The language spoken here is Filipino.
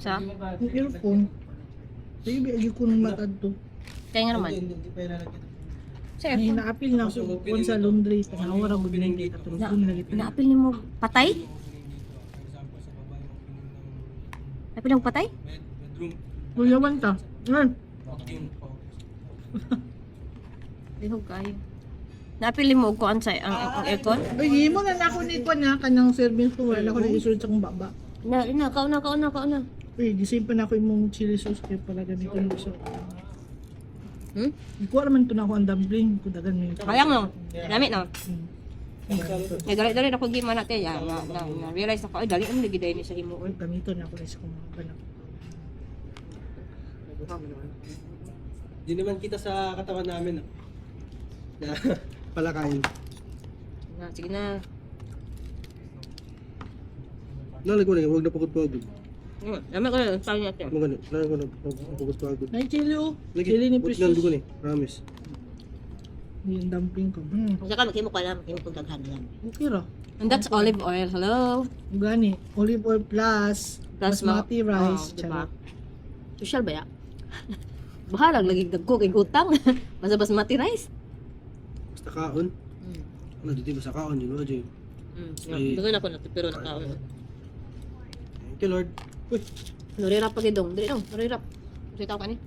Sa? Yung earphone. Sige, bigyan ko ng matad to. Kaya nga naman. Sa Ay, aircon. naapil na ako kung sa laundry. Tanawara ko din dito. Naapil ni mo patay? Naapil mo patay? Kuyawan ta. Yan. Lihog kayo. Naapil mo ko ang aircon? Ay, mo na ako ni ko na kanang serving ko. Wala ko na isunod sa kong baba. Kauna. Uy, gising pa na ako yung chili sauce kaya pala ganito yung gusto. Hindi ko naman ito na ako ang dumpling. Kudagan mo yun. Kaya nga. Dami na. Hmm. Dali ako gima natin. Na-realize ako, ay dali ang lagi dahil sa himo. Uy, gamito na ako na sa kong mga banak. Di naman kita sa katawan namin. Na palakain. Sige na. Lalagay ko na yun, huwag na pagod-pagod. Dami ko na, tayo natin. Mga ganun, lalagay ko na pagod-pagod. May chili oh. Lagi, Chili ni buti na Precious. dugo ni, promise. Yung dumpling ko. Saka maghimo ka lang, maghimo kong daghan yan. Okay ra. And that's olive oil. Hello? Gani. Olive oil plus basmati rice. Diba? Charot. Social ba ya? Bahalag lagi dagko kay gutang. Basta basmati rice. Basta kaon. Ano, dito ba sa kaon, yun ba, Jay? Ay. Dungan ako na pero nakaon. Thank you, Lord. Uy, Nurirap pa gidong. Dili dong, nurirap. Kasi tao ka ni.